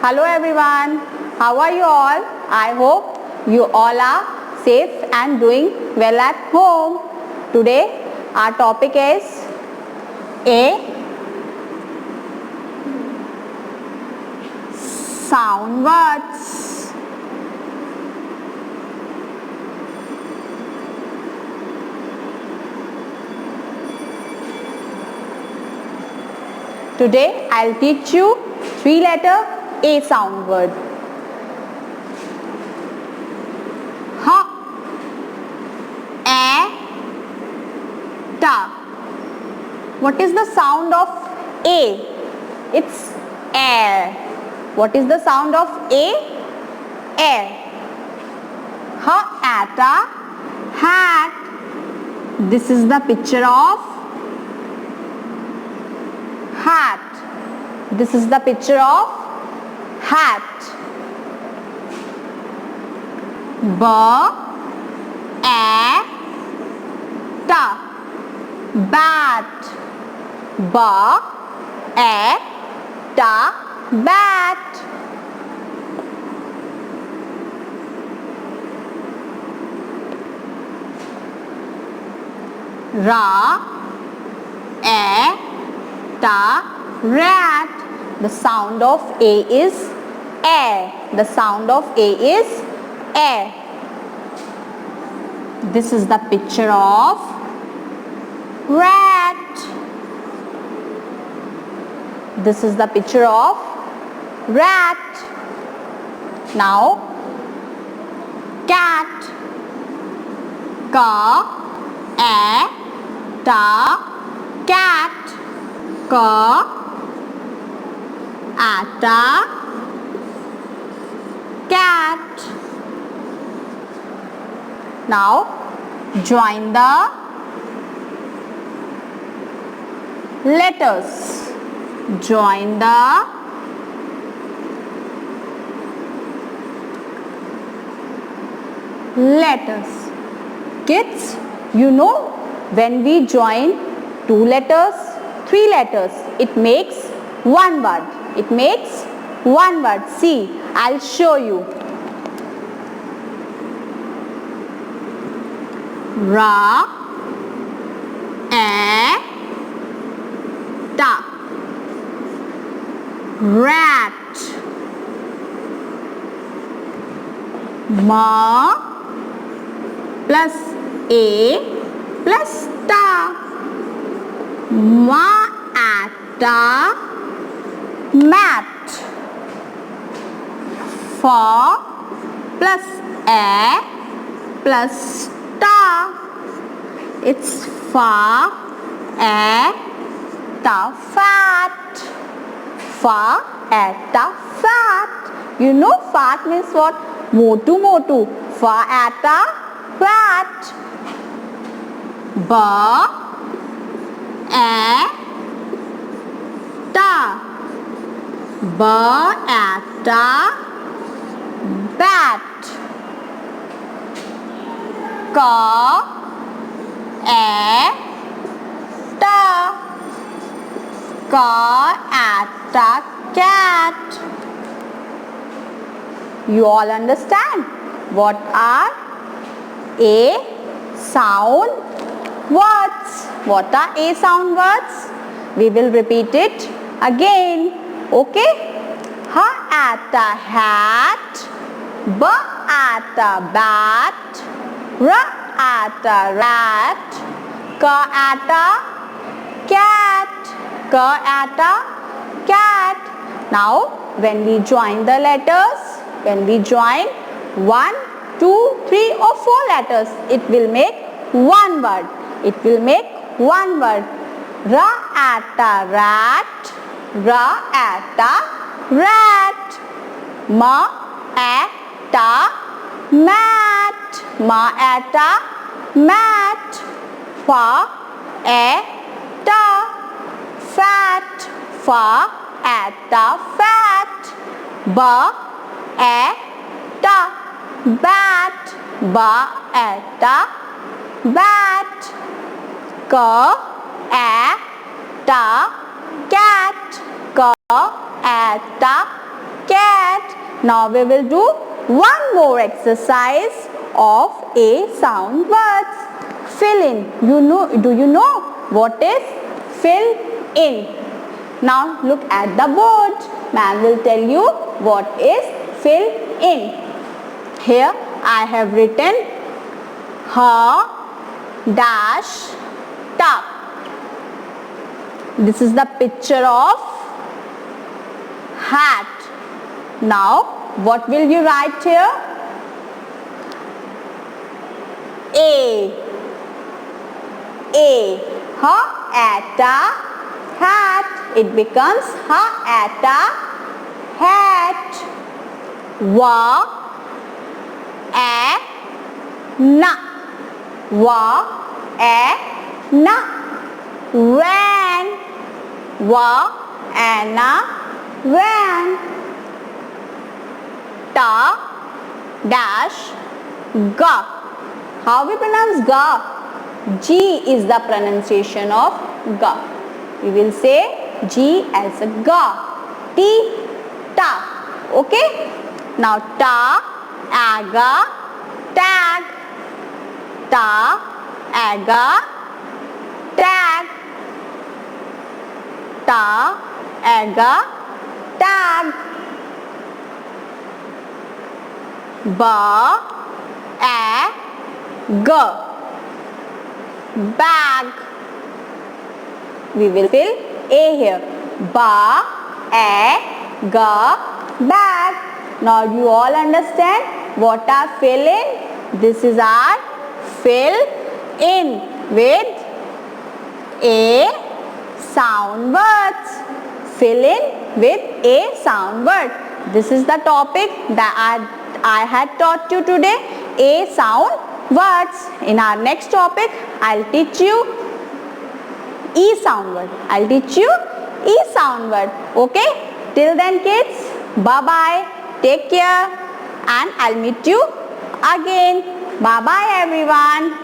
Hello everyone. How are you all? I hope you all are safe and doing well at home. Today our topic is A sound words. Today I'll teach you 3-letter A sound word. Ha, a, ta. What is the sound of A? It's air. What is the sound of A? Air. Ha, ata, hat. This is the picture of hat. This is the picture of hat. Ba, a, ta. Bat. Ba, a, ta. Bat. Ra, a, ta, rat. The sound of A is air. The sound of A is air. This is the picture of rat. This is the picture of rat. Now cat. Ka, a, ta, cat. Ka, ata, cat. Now join the letters. Join the letters. Kids, you know when we join 2 letters, 3 letters, it makes one word. It makes one word. See, I'll show you. Ra, a, ta. Rat. Ma plus a plus ta. Ma, ata, mat. Fa plus a plus ta. It's fa, a, ta, fat. Fa, a, ta, fat. You know fat means what? Motu motu. Fa, a, ta, fat. Ba, a, ta. Ba, a, ta, bat. Ka, a, ta. Ka, a, ta, cat. You all understand what are A sound words? What are A sound words? We will repeat it again. Okay? Ha, ata, hat. Ba, ata, bat. Ra, ata, rat. Ka, ata, cat. Ka, ata, cat. Now, when we join the letters, when we join 1, 2, 3 or 4 letters, it will make one word. It will make one word. Ra, ata, rat. Ra, ata, rat. Ma, ata, mat. Ma, ata, mat. Fa, ta, fat. Fa, ata, fat. Ba, ta, bat. Ba, ta, bat. Ka, ta, cat. Ka, ta, cat. Now we will do one more exercise of A sound words. Fill in. Do you know what is fill in? Now look at the board. Ma'am will tell you what is fill in. Here I have written ha dash ta. This is the picture of hat. Now what will you write here? A. Ha at a hat. It becomes ha at a hat. Wa a na. Wa a na. Van. Wa a na. Van. Ta dash ga. How we pronounce ga? G is the pronunciation of ga. We will say G as a ga. T, ta. Okay? Now ta, aga, tag. Ta, aga, tag. Ta, aga, tag. Ba, a, g. Bag. We will fill A here. Ba, a, g, bag. Now you all understand what are fill in? This is our fill in with A sound words. Fill in with A sound word. This is the topic that I had taught you today. A sound words. In our next topic, I'll teach you E sound word. I'll teach you E sound word. Okay? Till then kids, bye-bye. Take care and I'll meet you again. Bye-bye everyone.